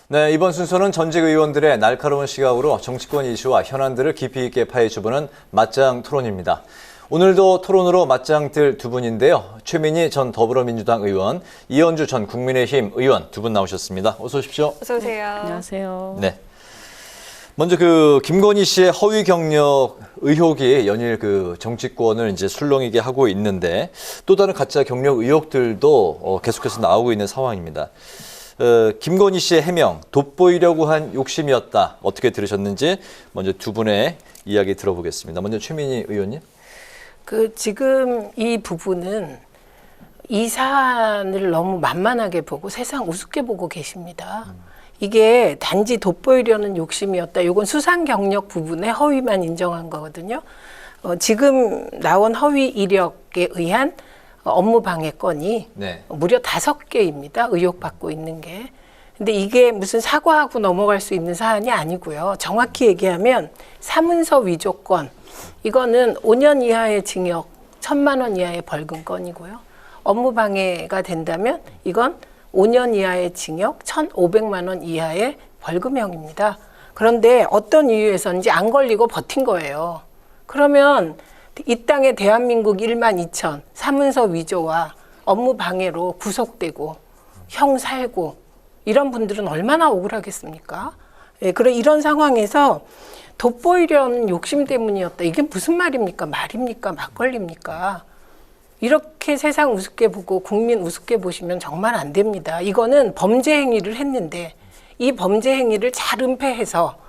네, 이번 순서는 전직 의원들의 날카로운 시각으로 정치권 이슈와 현안들을 깊이 있게 파헤쳐보는 맞짱 토론입니다. 오늘도 토론으로 맞짱 뜰 두 분인데요. 최민희 전 더불어민주당 의원, 이현주 전 국민의힘 의원 두 분 나오셨습니다. 어서 오십시오. 어서 오세요. 안녕하세요. 네. 먼저 김건희 씨의 허위 경력 의혹이 연일 정치권을 이제 술렁이게 하고 있는데 또 다른 가짜 경력 의혹들도 계속해서 나오고 있는 상황입니다. 김건희 씨의 해명, 돋보이려고 한 욕심이었다. 어떻게 들으셨는지 먼저 두 분의 이야기 들어보겠습니다. 먼저 최민희 의원님. 지금 이 부분은 이 사안을 너무 만만하게 보고 세상 우습게 보고 계십니다. 이게 단지 돋보이려는 욕심이었다. 이건 수상 경력 부분에 허위만 인정한 거거든요. 지금 나온 허위 이력에 의한 업무 방해 건이 무려 5개입니다. 의혹받고 있는 게. 근데 이게 무슨 사과하고 넘어갈 수 있는 사안이 아니고요. 정확히 얘기하면 사문서 위조건, 이거는 5년 이하의 징역, 1,000만 원 이하의 벌금 건이고요. 업무 방해가 된다면 이건 5년 이하의 징역, 1,500만 원 이하의 벌금형입니다. 그런데 어떤 이유에서인지 안 걸리고 버틴 거예요. 그러면 이 땅에 대한민국 1만 2천 사문서 위조와 업무 방해로 구속되고 형 살고 이런 분들은 얼마나 억울하겠습니까? 예, 이런 상황에서 돋보이려는 욕심 때문이었다. 이게 무슨 말입니까? 말입니까? 막걸리입니까? 이렇게 세상 우습게 보고 국민 우습게 보시면 정말 안 됩니다. 이거는 범죄 행위를 했는데 이 범죄 행위를 잘 은폐해서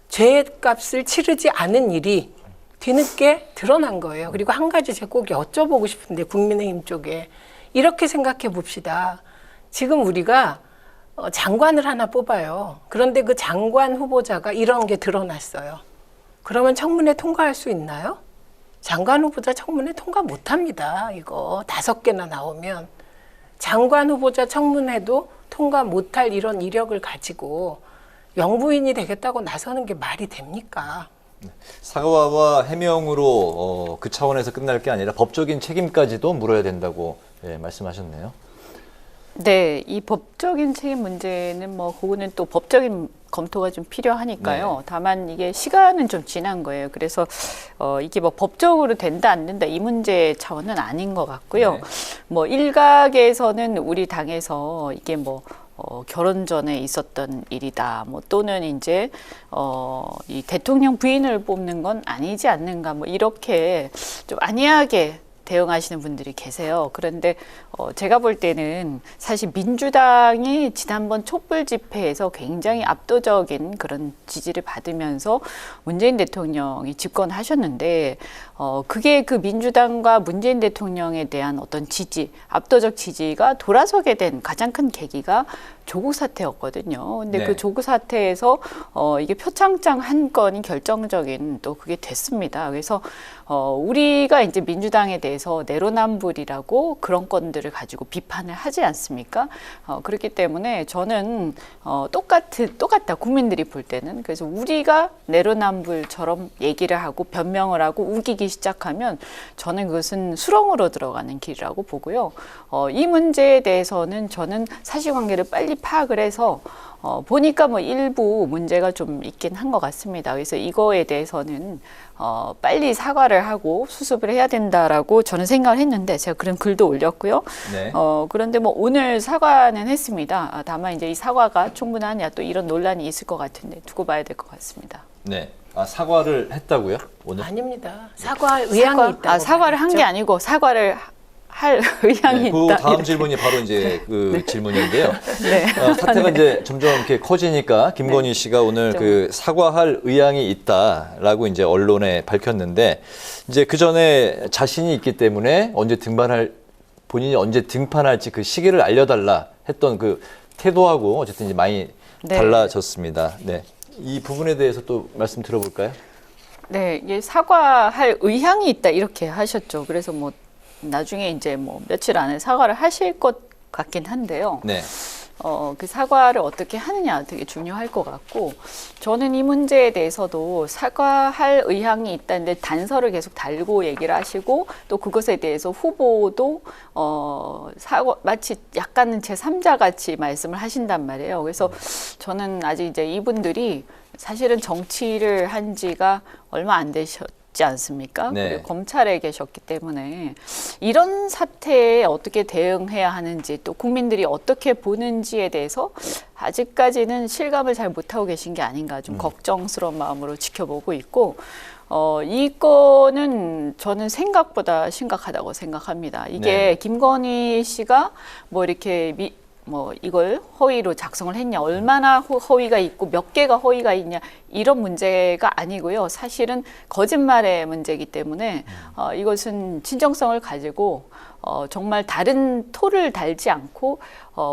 죄값을 치르지 않은 일이 뒤늦게 드러난 거예요. 그리고 한 가지 제가 꼭 여쭤보고 싶은데 국민의힘 쪽에 이렇게 생각해 봅시다. 지금 우리가 장관을 하나 뽑아요. 그런데 그 장관 후보자가 이런 게 드러났어요. 그러면 청문회 통과할 수 있나요? 장관 후보자 청문회 통과 못합니다. 이거 5개나 나오면. 장관 후보자 청문회도 통과 못할 이런 이력을 가지고 영부인이 되겠다고 나서는 게 말이 됩니까? 사과와 해명으로 그 차원에서 끝날 게 아니라 법적인 책임까지도 물어야 된다고 말씀하셨네요. 네, 이 법적인 책임 문제는 그거는 또 법적인 검토가 좀 필요하니까요. 네. 다만 이게 시간은 좀 지난 거예요. 그래서 이게 법적으로 된다 안 된다 이 문제 차원은 아닌 것 같고요. 네. 일각에서는 우리 당에서 이게 결혼 전에 있었던 일이다. 또는 이제 이 대통령 부인을 뽑는 건 아니지 않는가. 이렇게 좀 안이하게 대응하시는 분들이 계세요. 그런데 제가 볼 때는 사실 민주당이 지난번 촛불 집회에서 굉장히 압도적인 그런 지지를 받으면서 문재인 대통령이 집권하셨는데 그게 그 민주당과 문재인 대통령에 대한 어떤 지지, 압도적 지지가 돌아서게 된 가장 큰 계기가 조국 사태였거든요. 근데 그 조국 사태에서 이게 표창장 한 건이 결정적인 또 그게 됐습니다. 그래서 우리가 이제 민주당에 대해서 내로남불이라고 그런 건들을 가지고 비판을 하지 않습니까? 그렇기 때문에 저는 똑같다 국민들이 볼 때는. 그래서 우리가 내로남불처럼 얘기를 하고 변명을 하고 우기기 시작하면 저는 그것은 수렁으로 들어가는 길이라고 보고요. 이 문제에 대해서는 저는 사실관계를 빨리 파악을 해서 보니까 일부 문제가 좀 있긴 한 것 같습니다. 그래서 이거에 대해서는 빨리 사과를 하고 수습을 해야 된다라고 저는 생각을 했는데 제가 그런 글도 올렸고요. 네. 그런데 오늘 사과는 했습니다. 다만 이제 이 사과가 충분하냐 또 이런 논란이 있을 것 같은데 두고 봐야 될 것 같습니다. 네. 사과를 했다고요? 오늘? 아닙니다. 사과할 의향이 있다고. 사과를 한 게 아니고 사과를 할 의향이 그 있다. 다음 이렇게. 질문이 바로 이제 질문인데요. 네. 사태가 이제 점점 이렇게 커지니까 김건희 씨가 오늘 사과할 의향이 있다라고 이제 언론에 밝혔는데 이제 그 전에 자신이 있기 때문에 본인이 언제 등판할지 그 시기를 알려달라 했던 그 태도하고 어쨌든 이제 많이 달라졌습니다. 네. 이 부분에 대해서 또 말씀 들어볼까요? 네, 이게 사과할 의향이 있다 이렇게 하셨죠. 그래서 나중에 이제 며칠 안에 사과를 하실 것 같긴 한데요. 네. 그 사과를 어떻게 하느냐 되게 중요할 것 같고, 저는 이 문제에 대해서도 사과할 의향이 있다는데 단서를 계속 달고 얘기를 하시고, 또 그것에 대해서 후보도 마치 약간은 제3자 같이 말씀을 하신단 말이에요. 그래서 저는 아직 이제 이분들이 사실은 정치를 한 지가 얼마 안 되셨지 않습니까? 네. 그리고 검찰에 계셨기 때문에 이런 사태에 어떻게 대응해야 하는지, 또 국민들이 어떻게 보는지에 대해서 아직까지는 실감을 잘 못하고 계신 게 아닌가, 좀 걱정스러운 마음으로 지켜보고 있고, 이 건은 저는 생각보다 심각하다고 생각합니다. 이게 네. 김건희 씨가 뭐 이렇게 이걸 허위로 작성을 했냐, 얼마나 허위가 있고 몇 개가 허위가 있냐, 이런 문제가 아니고요. 사실은 거짓말의 문제이기 때문에 이것은 진정성을 가지고 정말 다른 토를 달지 않고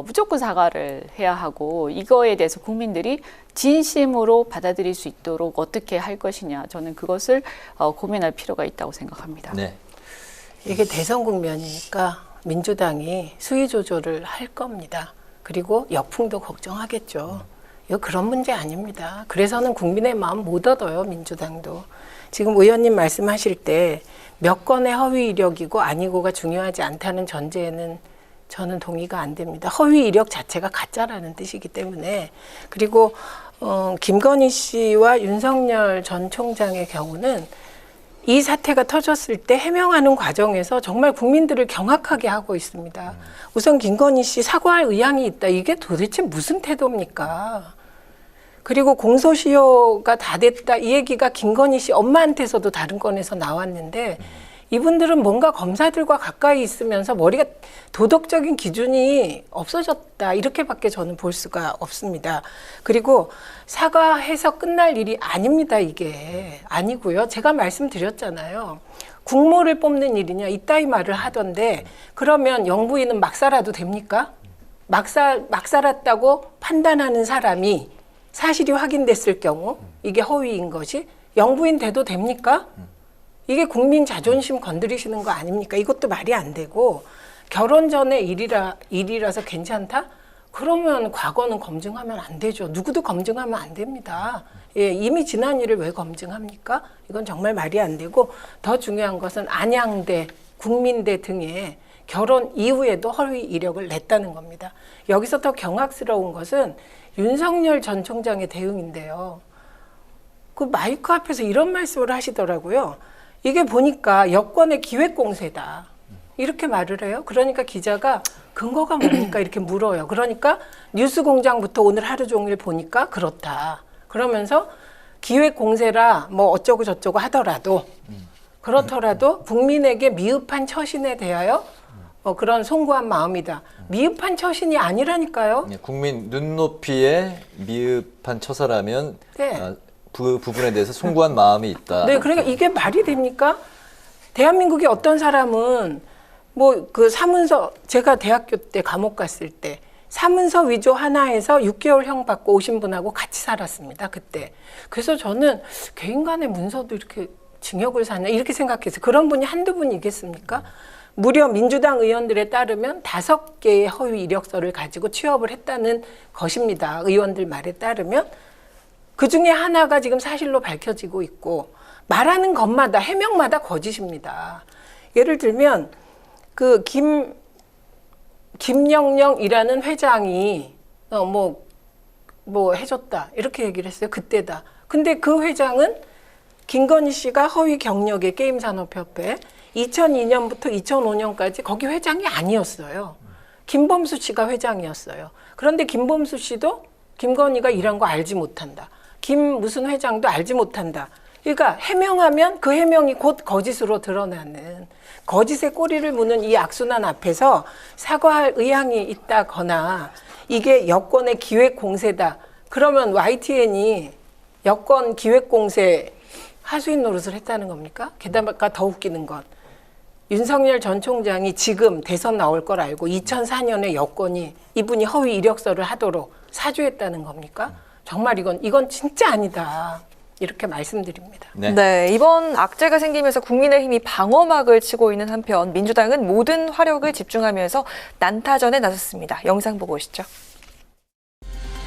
무조건 사과를 해야 하고, 이거에 대해서 국민들이 진심으로 받아들일 수 있도록 어떻게 할 것이냐, 저는 그것을 고민할 필요가 있다고 생각합니다. 네. 이게 대선 국면이니까 민주당이 수위 조절을 할 겁니다. 그리고 역풍도 걱정하겠죠. 이거 그런 문제 아닙니다. 그래서는 국민의 마음 못 얻어요, 민주당도. 지금 의원님 말씀하실 때 몇 건의 허위 이력이고 아니고가 중요하지 않다는 전제에는 저는 동의가 안 됩니다. 허위 이력 자체가 가짜라는 뜻이기 때문에. 그리고 김건희 씨와 윤석열 전 총장의 경우는 이 사태가 터졌을 때 해명하는 과정에서 정말 국민들을 경악하게 하고 있습니다. 우선 김건희 씨 사과할 의향이 있다. 이게 도대체 무슨 태도입니까? 그리고 공소시효가 다 됐다. 이 얘기가 김건희 씨 엄마한테서도 다른 건에서 나왔는데, 이분들은 뭔가 검사들과 가까이 있으면서 머리가 도덕적인 기준이 없어졌다. 이렇게밖에 저는 볼 수가 없습니다. 그리고 사과해서 끝날 일이 아닙니다. 이게 아니고요. 제가 말씀드렸잖아요. 국모를 뽑는 일이냐 이따위 말을 하던데, 그러면 영부인은 막 살아도 됩니까? 막 살았다고 판단하는 사람이 사실이 확인됐을 경우 이게 허위인 것이 영부인 돼도 됩니까? 이게 국민 자존심 건드리시는 거 아닙니까? 이것도 말이 안 되고, 결혼 전에 일이라서 괜찮다? 그러면 과거는 검증하면 안 되죠. 누구도 검증하면 안 됩니다. 예, 이미 지난 일을 왜 검증합니까? 이건 정말 말이 안 되고, 더 중요한 것은 안양대, 국민대 등의 결혼 이후에도 허위 이력을 냈다는 겁니다. 여기서 더 경악스러운 것은 윤석열 전 총장의 대응인데요. 그 마이크 앞에서 이런 말씀을 하시더라고요. 이게 보니까 여권의 기획공세다. 이렇게 말을 해요. 그러니까 기자가 근거가 뭡니까? 이렇게 물어요. 그러니까 뉴스공장부터 오늘 하루 종일 보니까 그렇다. 그러면서 기획공세라 뭐 어쩌고 저쩌고 하더라도, 그렇더라도 국민에게 미흡한 처신에 대하여 그런 송구한 마음이다. 미흡한 처신이 아니라니까요. 국민 눈높이에 미흡한 처사라면 네. 그 부분에 대해서 송구한 마음이 있다. 네, 그러니까 이게 말이 됩니까? 대한민국의 어떤 사람은 뭐 그 사문서, 제가 대학교 때 감옥 갔을 때 사문서 위조 하나에서 6개월형 받고 오신 분하고 같이 살았습니다, 그때. 그래서 저는 개인 간의 문서도 이렇게 징역을 사냐 이렇게 생각했어요. 그런 분이 한두 분이겠습니까? 무려 민주당 의원들에 따르면 5개의 허위 이력서를 가지고 취업을 했다는 것입니다. 의원들 말에 따르면. 그 중에 하나가 지금 사실로 밝혀지고 있고, 말하는 것마다, 해명마다 거짓입니다. 예를 들면, 그 김영령이라는 회장이, 뭐 해줬다. 이렇게 얘기를 했어요. 그때다. 근데 그 회장은 김건희 씨가 허위 경력의 게임산업협회 2002년부터 2005년까지 거기 회장이 아니었어요. 김범수 씨가 회장이었어요. 그런데 김범수 씨도 김건희가 일한 거 알지 못한다. 김 무슨 회장도 알지 못한다. 그러니까 해명하면 그 해명이 곧 거짓으로 드러나는, 거짓의 꼬리를 무는 이 악순환 앞에서 사과할 의향이 있다거나 이게 여권의 기획 공세다. 그러면 YTN이 여권 기획 공세 하수인 노릇을 했다는 겁니까? 게다가 더 웃기는 건 윤석열 전 총장이 지금 대선 나올 걸 알고 2004년에 여권이 이분이 허위 이력서를 하도록 사주했다는 겁니까? 정말 이건 진짜 아니다. 이렇게 말씀드립니다. 네, 이번 악재가 생기면서 국민의힘이 방어막을 치고 있는 한편 민주당은 모든 화력을 집중하면서 난타전에 나섰습니다. 영상 보고 오시죠.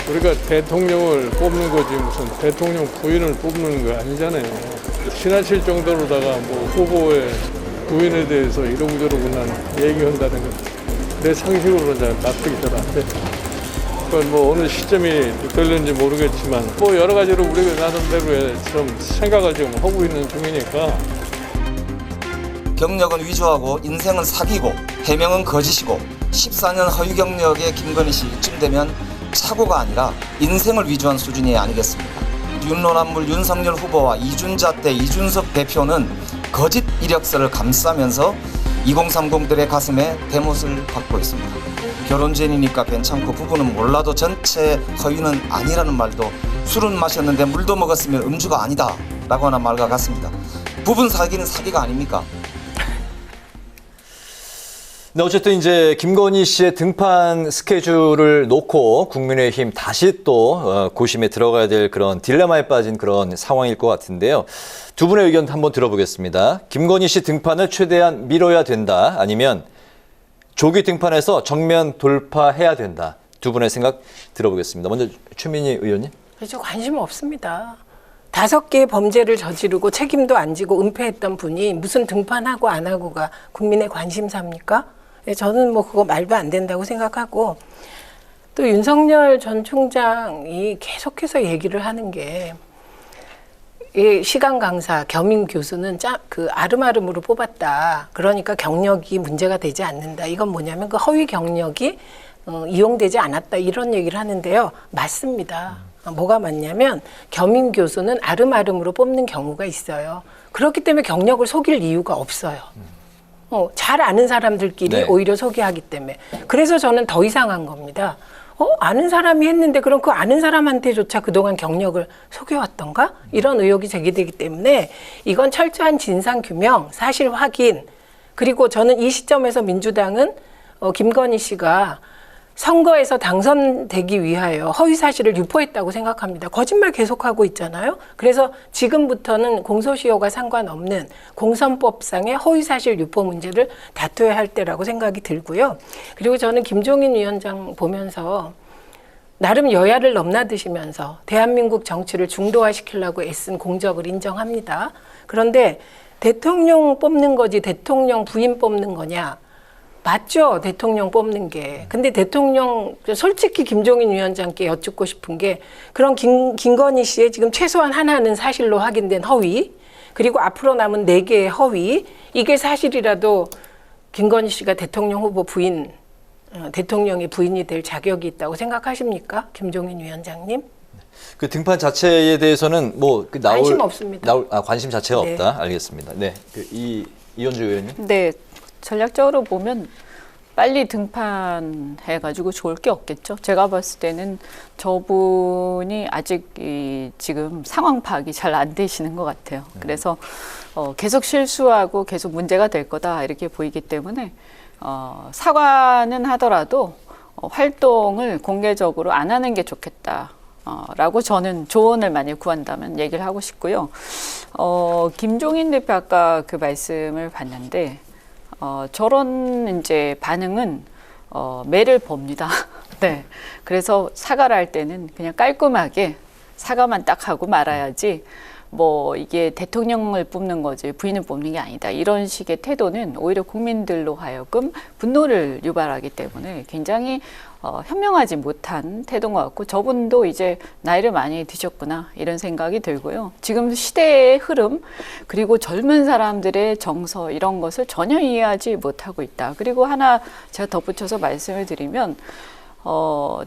우리가 대통령을 뽑는 거지 무슨 대통령 부인을 뽑는 거 아니잖아요. 지나칠 정도로다가 뭐 후보의 부인에 대해서 이러고저러고 난 얘기한다는 건 내 상식으로는 잘 납득이 잘 안 돼. 그건 뭐 어느 시점이 될는지 모르겠지만 뭐 여러 가지로 우리가 나름대로의 좀 생각을 지금 하고 있는 중이니까. 경력은 위조하고 인생은 사기고 해명은 거짓이고 14년 허위 경력의 김건희 씨 이쯤 되면 사고가 아니라 인생을 위조한 수준이 아니겠습니까? 윤로난물 윤석열 후보와 이준자 때 이준석 대표는 거짓 이력서를 감싸면서 2030들의 가슴에 대못을 박고 있습니다. 결혼 전이니까 괜찮고 부부는 몰라도 전체 허위는 아니라는 말도 술은 마셨는데 물도 먹었으면 음주가 아니다 라고 하는 말과 같습니다. 부분 사기는 사기가 아닙니까? 네, 어쨌든 이제 김건희 씨의 등판 스케줄을 놓고 국민의힘 다시 또 고심에 들어가야 될 그런 딜레마에 빠진 그런 상황일 것 같은데요. 두 분의 의견 한번 들어보겠습니다. 김건희 씨 등판을 최대한 미뤄야 된다, 아니면 조기 등판해서 정면 돌파해야 된다. 두 분의 생각 들어보겠습니다. 먼저 최민희 의원님. 저 관심 없습니다. 5개의 범죄를 저지르고 책임도 안 지고 은폐했던 분이 무슨 등판하고 안 하고가 국민의 관심사입니까? 저는 뭐 그거 말도 안 된다고 생각하고, 또 윤석열 전 총장이 계속해서 얘기를 하는 게, 이 시간 강사 겸임 교수는 아름아름으로 뽑았다. 그러니까 경력이 문제가 되지 않는다. 이건 뭐냐면 그 허위 경력이 이용되지 않았다. 이런 얘기를 하는데요. 맞습니다. 뭐가 맞냐면 겸임 교수는 아름아름으로 뽑는 경우가 있어요. 그렇기 때문에 경력을 속일 이유가 없어요. 잘 아는 사람들끼리 네. 오히려 소개하기 때문에. 그래서 저는 더 이상한 겁니다. 아는 사람이 했는데 그럼 그 아는 사람한테조차 그동안 경력을 속여왔던가? 이런 의혹이 제기되기 때문에 이건 철저한 진상규명, 사실 확인, 그리고 저는 이 시점에서 민주당은 김건희 씨가 선거에서 당선되기 위하여 허위 사실을 유포했다고 생각합니다. 거짓말 계속하고 있잖아요. 그래서 지금부터는 공소시효가 상관없는 공선법상의 허위 사실 유포 문제를 다투어야 할 때라고 생각이 들고요. 그리고 저는 김종인 위원장 보면서 나름 여야를 넘나드시면서 대한민국 정치를 중도화시키려고 애쓴 공적을 인정합니다. 그런데 대통령 뽑는 거지 대통령 부인 뽑는 거냐? 맞죠, 대통령 뽑는 게. 근데 대통령, 솔직히 김종인 위원장께 여쭙고 싶은 게, 그런 김건희 씨의 지금 최소한 하나는 사실로 확인된 허위, 그리고 앞으로 남은 4개의 허위, 이게 사실이라도 김건희 씨가 대통령 후보 부인, 대통령의 부인이 될 자격이 있다고 생각하십니까, 김종인 위원장님? 그 등판 자체에 대해서는 뭐 관심 없습니다. 관심 자체가 네. 없다. 알겠습니다. 네, 이현주 의원님. 네, 전략적으로 보면 빨리 등판해가지고 좋을 게 없겠죠. 제가 봤을 때는 저분이 아직 지금 상황 파악이 잘 안 되시는 것 같아요. 그래서 계속 실수하고 계속 문제가 될 거다 이렇게 보이기 때문에 사과는 하더라도 활동을 공개적으로 안 하는 게 좋겠다. 라고 저는 조언을 만약 구한다면 얘기를 하고 싶고요. 김종인 대표 아까 그 말씀을 봤는데 저런 이제 반응은 매를 봅니다. 네. 그래서 사과를 할 때는 그냥 깔끔하게 사과만 딱 하고 말아야지 뭐 이게 대통령을 뽑는 거지 부인을 뽑는 게 아니다. 이런 식의 태도는 오히려 국민들로 하여금 분노를 유발하기 때문에 굉장히 현명하지 못한 태도인 것 같고, 저분도 이제 나이를 많이 드셨구나 이런 생각이 들고요. 지금 시대의 흐름 그리고 젊은 사람들의 정서 이런 것을 전혀 이해하지 못하고 있다. 그리고 하나 제가 덧붙여서 말씀을 드리면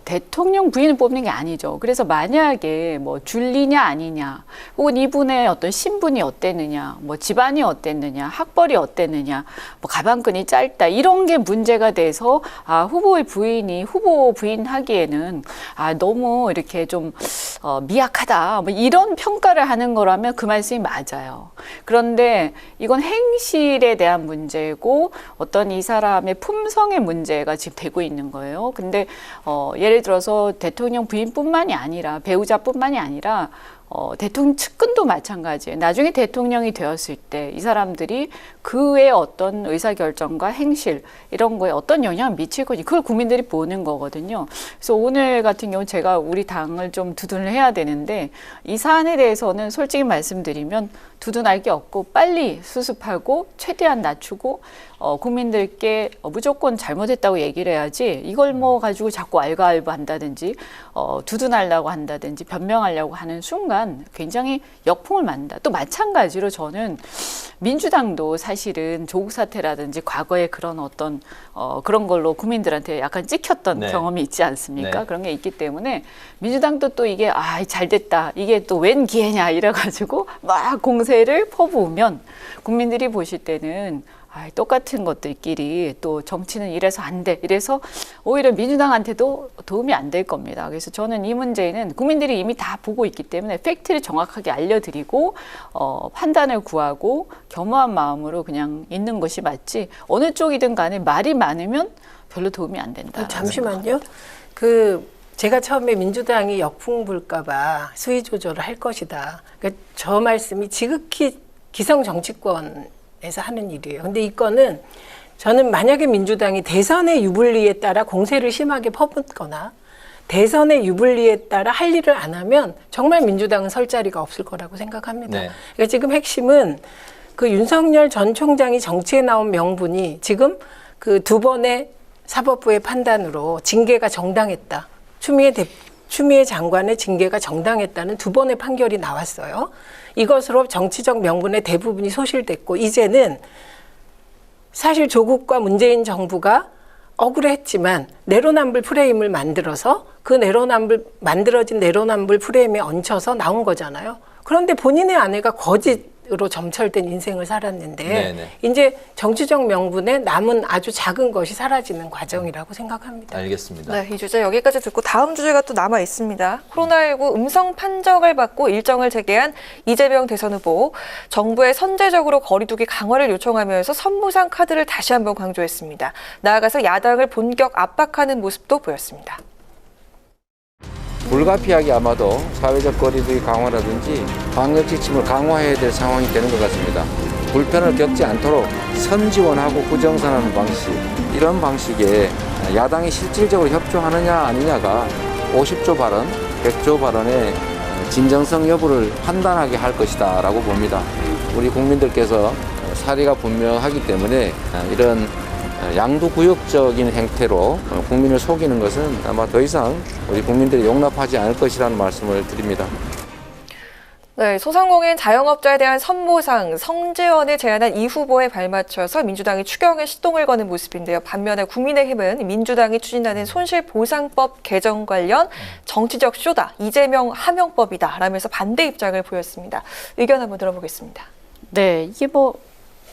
대통령 부인을 뽑는 게 아니죠. 그래서 만약에 뭐 줄리냐 아니냐, 혹은 이분의 어떤 신분이 어땠느냐, 뭐 집안이 어땠느냐, 학벌이 어땠느냐, 뭐 가방끈이 짧다 이런 게 문제가 돼서 후보의 부인이 후보 부인 하기에는 너무 이렇게 좀 미약하다 뭐 이런 평가를 하는 거라면 그 말씀이 맞아요. 그런데 이건 행실에 대한 문제고 어떤 이 사람의 품성의 문제가 지금 되고 있는 거예요. 근데 예를 들어서 대통령 부인뿐만이 아니라 배우자뿐만이 아니라 대통령 측근도 마찬가지예요. 나중에 대통령이 되었을 때 이 사람들이 그의 어떤 의사결정과 행실 이런 거에 어떤 영향을 미칠 건지 그걸 국민들이 보는 거거든요. 그래서 오늘 같은 경우 제가 우리 당을 좀 두둔을 해야 되는데 이 사안에 대해서는 솔직히 말씀드리면 두둔할 게 없고 빨리 수습하고 최대한 낮추고 국민들께 무조건 잘못했다고 얘기를 해야지 이걸 뭐 가지고 자꾸 알가알부 한다든지 두둔하려고 한다든지 변명하려고 하는 순간 굉장히 역풍을 맞는다. 또 마찬가지로 저는 민주당도 사실은 조국 사태라든지 과거에 그런 어떤 그런 걸로 국민들한테 약간 찍혔던 네. 경험이 있지 않습니까? 네. 그런 게 있기 때문에 민주당도 또 이게 잘 됐다. 이게 또 웬 기회냐 이래가지고 막 공세를 퍼부으면 국민들이 보실 때는 똑같은 것들끼리 또 정치는 이래서 안 돼. 이래서 오히려 민주당한테도 도움이 안 될 겁니다. 그래서 저는 이 문제는 국민들이 이미 다 보고 있기 때문에 팩트를 정확하게 알려드리고 판단을 구하고 겸허한 마음으로 그냥 있는 것이 맞지 어느 쪽이든 간에 말이 많으면 별로 도움이 안 된다. 잠시만요. 제가 처음에 민주당이 역풍 불까봐 수위 조절을 할 것이다. 그러니까 저 말씀이 지극히 기성 정치권에서 하는 일이에요. 근데 이 건은 저는 만약에 민주당이 대선의 유불리에 따라 공세를 심하게 퍼붓거나 대선의 유불리에 따라 할 일을 안 하면 정말 민주당은 설 자리가 없을 거라고 생각합니다. 네. 그러니까 지금 핵심은 그 윤석열 전 총장이 정치에 나온 명분이 지금 그 두 번의 사법부의 판단으로 징계가 정당했다. 추미애 장관의 징계가 정당했다는 두 번의 판결이 나왔어요. 이것으로 정치적 명분의 대부분이 소실됐고 이제는 사실 조국과 문재인 정부가 억울했지만 내로남불 프레임을 만들어서 그 만들어진 내로남불 프레임에 얹혀서 나온 거잖아요. 그런데 본인의 아내가 거짓으로 점철된 인생을 살았는데 네네. 이제 정치적 명분에 남은 아주 작은 것이 사라지는 과정이라고 생각합니다. 알겠습니다. 네, 이 주제 여기까지 듣고 다음 주제가 또 남아 있습니다. 코로나19 음성 판정을 받고 일정을 재개한 이재명 대선 후보, 정부에 선제적으로 거리두기 강화를 요청하면서 선무상 카드를 다시 한번 강조했습니다. 나아가서 야당을 본격 압박하는 모습도 보였습니다. 불가피하게 아마도 사회적 거리두기 강화라든지 방역 지침을 강화해야 될 상황이 되는 것 같습니다. 불편을 겪지 않도록 선지원하고 구정선하는 방식, 이런 방식에 야당이 실질적으로 협조하느냐 아니냐가 50조 발언, 100조 발언의 진정성 여부를 판단하게 할 것이다 라고 봅니다. 우리 국민들께서 사리가 분명하기 때문에 이런 양도구역적인 행태로 국민을 속이는 것은 아마 더 이상 우리 국민들이 용납하지 않을 것이라는 말씀을 드립니다. 네, 소상공인 자영업자에 대한 선모상, 성지원을 제안한 이 후보에 발맞춰서 민주당이 추경에 시동을 거는 모습인데요. 반면에 국민의힘은 민주당이 추진하는 손실보상법 개정 관련 정치적 쇼다, 이재명 하명법이다 라면서 반대 입장을 보였습니다. 의견 한번 들어보겠습니다. 네, 이게 뭐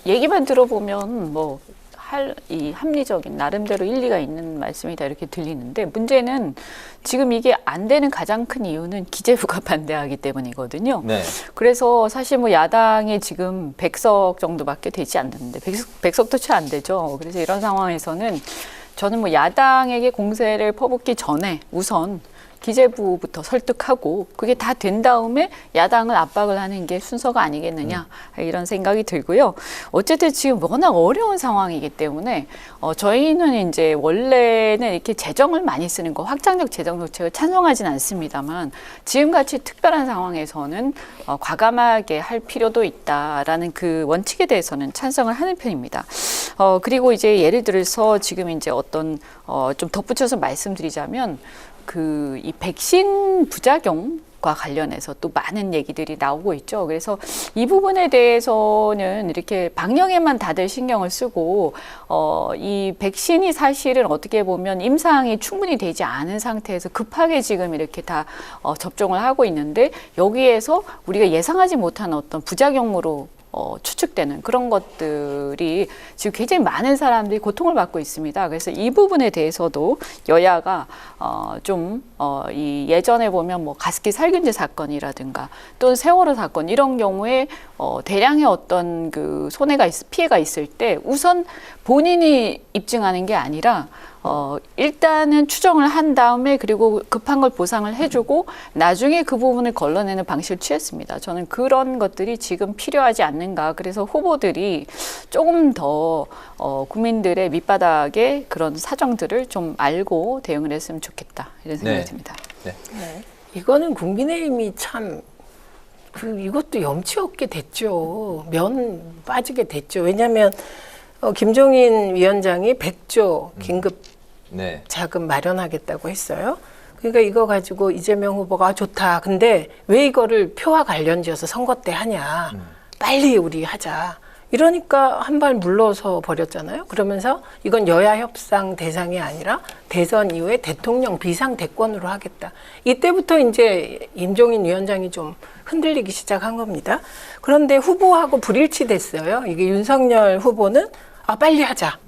얘기만 들어보면 이 합리적인 나름대로 일리가 있는 말씀이다 이렇게 들리는데 문제는 지금 이게 안 되는 가장 큰 이유는 기재부가 반대하기 때문이거든요. 네. 그래서 사실 야당이 지금 100석 정도밖에 되지 않는데 100석도 채 안 되죠. 그래서 이런 상황에서는 저는 야당에게 공세를 퍼붓기 전에 우선 기재부부터 설득하고 그게 다 된 다음에 야당을 압박을 하는 게 순서가 아니겠느냐 이런 생각이 들고요. 어쨌든 지금 워낙 어려운 상황이기 때문에 저희는 이제 원래는 이렇게 재정을 많이 쓰는 거 확장적 재정 정책을 찬성하진 않습니다만 지금같이 특별한 상황에서는 과감하게 할 필요도 있다라는 그 원칙에 대해서는 찬성을 하는 편입니다. 그리고 이제 예를 들어서 지금 이제 어떤 좀 덧붙여서 말씀드리자면 이 백신 부작용과 관련해서 또 많은 얘기들이 나오고 있죠. 그래서 이 부분에 대해서는 이렇게 방역에만 다들 신경을 쓰고 이 백신이 사실은 어떻게 보면 임상이 충분히 되지 않은 상태에서 급하게 지금 이렇게 다 접종을 하고 있는데 여기에서 우리가 예상하지 못한 어떤 부작용으로 추측되는 그런 것들이 지금 굉장히 많은 사람들이 고통을 받고 있습니다. 그래서 이 부분에 대해서도 여야가 이 예전에 보면 가습기 살균제 사건이라든가 또는 세월호 사건 이런 경우에 대량의 어떤 그 피해가 있을 때 우선 본인이 입증하는 게 아니라 일단은 추정을 한 다음에 그리고 급한 걸 보상을 해주고 나중에 그 부분을 걸러내는 방식을 취했습니다. 저는 그런 것들이 지금 필요하지 않는가. 그래서 후보들이 조금 더 국민들의 밑바닥의 그런 사정들을 좀 알고 대응을 했으면 좋겠다. 이런 생각이 네. 듭니다. 네. 이거는 국민의힘이 참 이것도 염치 없게 됐죠. 면 빠지게 됐죠. 왜냐하면 김종인 위원장이 100조 긴급 네. 자금 마련하겠다고 했어요. 그러니까 이거 가지고 이재명 후보가 좋다. 근데 왜 이거를 표와 관련지어서 선거 때 하냐. 빨리 우리 하자. 이러니까 한 발 물러서 버렸잖아요. 그러면서 이건 여야 협상 대상이 아니라 대선 이후에 대통령 비상 대권으로 하겠다. 이때부터 이제 임종인 위원장이 좀 흔들리기 시작한 겁니다. 그런데 후보하고 불일치됐어요. 이게 윤석열 후보는 빨리 하자.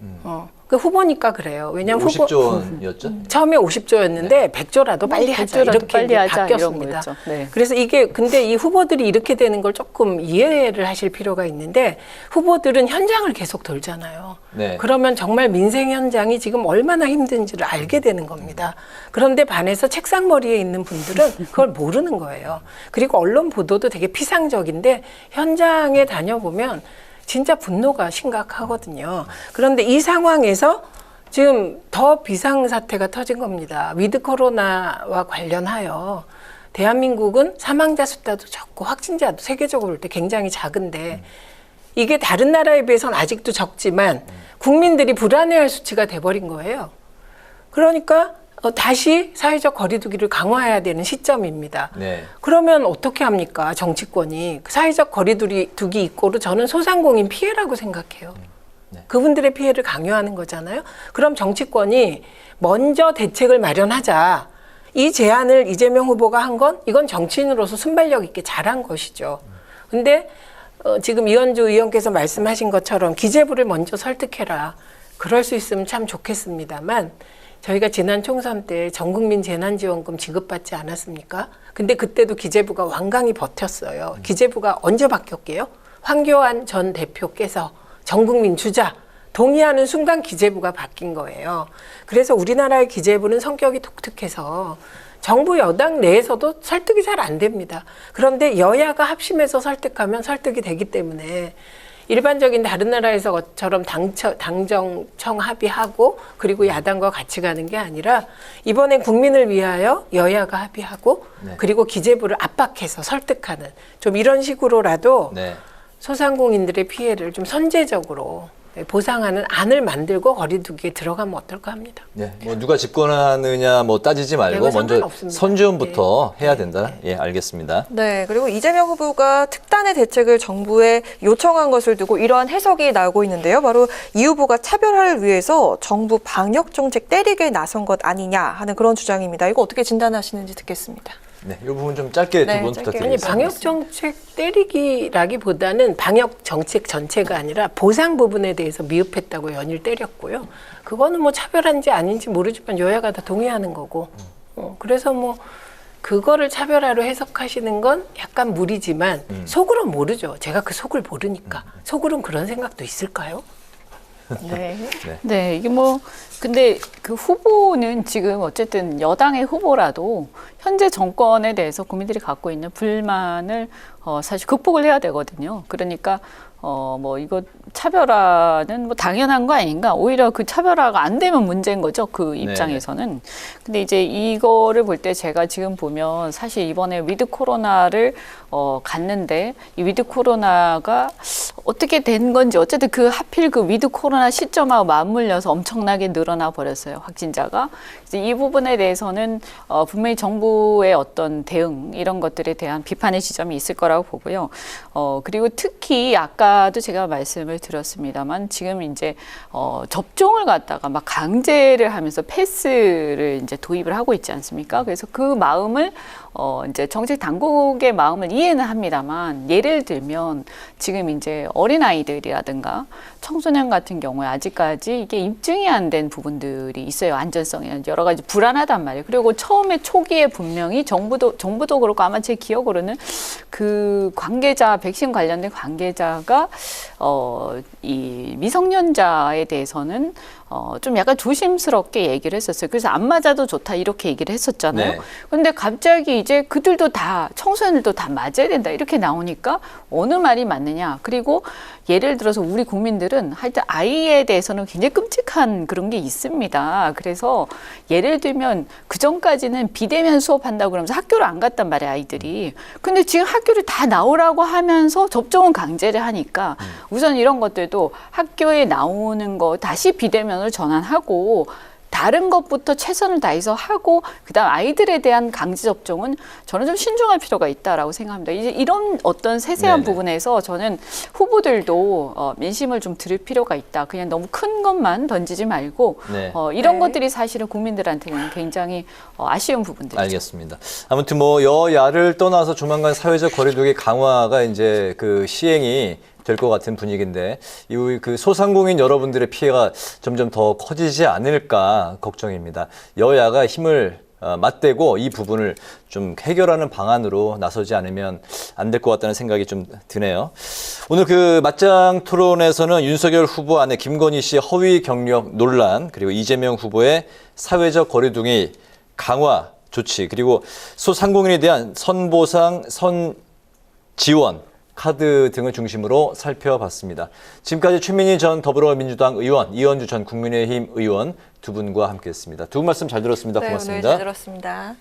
그 후보니까 그래요. 왜냐하면 50조 원이었죠? 처음에 50조였는데 100조라도 빨리 하자 100조라도 이렇게 빨리 이제 하자, 이런 바뀌었습니다. 거였죠. 네. 그래서 이게 근데 이 후보들이 이렇게 되는 걸 조금 이해를 하실 필요가 있는데 후보들은 현장을 계속 돌잖아요. 네. 그러면 정말 민생 현장이 지금 얼마나 힘든지를 알게 되는 겁니다. 그런데 반해서 책상머리에 있는 분들은 그걸 모르는 거예요. 그리고 언론 보도도 되게 피상적인데 현장에 다녀보면 진짜 분노가 심각하거든요. 그런데 이 상황에서 지금 더 비상사태가 터진 겁니다. 위드 코로나와 관련하여 대한민국은 사망자 숫자도 적고 확진자도 세계적으로 볼 때 굉장히 작은데 이게 다른 나라에 비해서는 아직도 적지만 국민들이 불안해할 수치가 돼버린 거예요. 그러니까 다시 사회적 거리두기를 강화해야 되는 시점입니다. 네. 그러면 어떻게 합니까? 정치권이. 사회적 거리두기 이꼬르 저는 소상공인 피해라고 생각해요. 네. 그분들의 피해를 강요하는 거잖아요. 그럼 정치권이 먼저 대책을 마련하자. 이 제안을 이재명 후보가 한 건 이건 정치인으로서 순발력 있게 잘한 것이죠. 근데 지금 이현주 의원께서 말씀하신 것처럼 기재부를 먼저 설득해라. 그럴 수 있으면 참 좋겠습니다만 저희가 지난 총선 때 전국민 재난지원금 지급받지 않았습니까? 근데 그때도 기재부가 완강히 버텼어요. 기재부가 언제 바뀌었게요? 황교안 전 대표께서 전국민 주자 동의하는 순간 기재부가 바뀐 거예요. 그래서 우리나라의 기재부는 성격이 독특해서 정부 여당 내에서도 설득이 잘 안 됩니다. 그런데 여야가 합심해서 설득하면 설득이 되기 때문에 일반적인 다른 나라에서처럼 당정청 합의하고 그리고 야당과 같이 가는 게 아니라 이번엔 국민을 위하여 여야가 합의하고 네. 그리고 기재부를 압박해서 설득하는 좀 이런 식으로라도 네. 소상공인들의 피해를 좀 선제적으로 보상하는 안을 만들고 거리두기에 들어가면 어떨까 합니다. 네, 뭐 누가 집권하느냐 뭐 따지지 말고 이거 먼저 상관없습니다. 선지원부터 네. 해야 된다. 예, 알겠습니다. 네, 그리고 이재명 후보가 특단의 대책을 정부에 요청한 것을 두고 이러한 해석이 나오고 있는데요. 바로 이 후보가 차별화를 위해서 정부 방역 정책 때리게 나선 것 아니냐 하는 그런 주장입니다. 이거 어떻게 진단하시는지 듣겠습니다. 네, 이 부분 좀 짧게 네, 두 분 짧게. 아니 부탁드리겠습니다. 방역 정책 때리기라기보다는 방역 정책 전체가 아니라 보상 부분에 대해서 미흡했다고 연일 때렸고요. 그거는 뭐 차별한지 아닌지 모르지만 여야가 다 동의하는 거고. 그래서 뭐 그거를 차별화로 해석하시는 건 약간 무리지만 속으로는 모르죠. 제가 그 속을 모르니까. 속으로는 그런 생각도 있을까요? 네. 네, 이게 뭐 근데 그 후보는 지금 어쨌든 여당의 후보라도 현재 정권에 대해서 국민들이 갖고 있는 불만을 사실 극복을 해야 되거든요. 그러니까 뭐 이거 차별화는 뭐 당연한 거 아닌가? 오히려 그 차별화가 안 되면 문제인 거죠. 그 입장에서는. 근데 이제 이거를 볼 때 제가 지금 보면 사실 이번에 위드 코로나를 갔는데 이 위드 코로나가 어떻게 된 건지 어쨌든 그 하필 그 위드 코로나 시점하고 맞물려서 엄청나게 늘어나 버렸어요. 확진자가. 이제 이 부분에 대해서는 분명히 정부의 어떤 대응 이런 것들에 대한 비판의 지점이 있을 거라고 보고요. 그리고 특히 아까도 제가 말씀을 드렸습니다만 지금 이제 접종을 갖다가 막 강제를 하면서 패스를 이제 도입을 하고 있지 않습니까? 그래서 그 마음을 이제 정책 당국의 마음을 이해는 합니다만 예를 들면 지금 이제 어린아이들이라든가 청소년 같은 경우에 아직까지 이게 입증이 안 된 부분들이 있어요. 안전성이 여러 가지 불안하단 말이에요. 그리고 처음에 초기에 분명히 정부도 그렇고 아마 제 기억으로는 그 관계자 백신 관련된 관계자가 이 미성년자에 대해서는 좀 약간 조심스럽게 얘기를 했었어요. 그래서 안 맞아도 좋다 이렇게 얘기를 했었잖아요. 네. 근데 갑자기 이제 그들도 다 청소년들도 다 맞아야 된다 이렇게 나오니까 어느 말이 맞느냐. 그리고 예를 들어서 우리 국민들은 하여튼 아이에 대해서는 굉장히 끔찍한 그런 게 있습니다. 그래서 예를 들면 그전까지는 비대면 수업한다고 그러면서 학교를 안 갔단 말이에요, 아이들이. 근데 지금 학교를 다 나오라고 하면서 접종은 강제를 하니까 우선 이런 것들도 학교에 나오는 거 다시 비대면으로 전환하고 다른 것부터 최선을 다해서 하고 그다음 아이들에 대한 강제 접종은 저는 좀 신중할 필요가 있다라고 생각합니다. 이제 이런 어떤 세세한 네네. 부분에서 저는 후보들도 민심을 좀 들을 필요가 있다. 그냥 너무 큰 것만 던지지 말고 네. 이런 네. 것들이 사실은 국민들한테는 굉장히 아쉬운 부분들이죠. 알겠습니다. 아무튼 뭐 여야를 떠나서 조만간 사회적 거리두기 강화가 이제 그 시행이 될 것 같은 분위기인데 이후 그 소상공인 여러분들의 피해가 점점 더 커지지 않을까 걱정입니다. 여야가 힘을 맞대고 이 부분을 좀 해결하는 방안으로 나서지 않으면 안 될 것 같다는 생각이 좀 드네요. 오늘 그 맞짱 토론에서는 윤석열 후보 아내 김건희 씨의 허위 경력 논란, 그리고 이재명 후보의 사회적 거리두기 강화 조치, 그리고 소상공인에 대한 선보상, 선지원, 카드 등을 중심으로 살펴봤습니다. 지금까지 최민희 전 더불어민주당 의원, 이현주 전 국민의힘 의원 두 분과 함께했습니다. 두 분 말씀 잘 들었습니다. 네, 고맙습니다. 오늘 잘 들었습니다.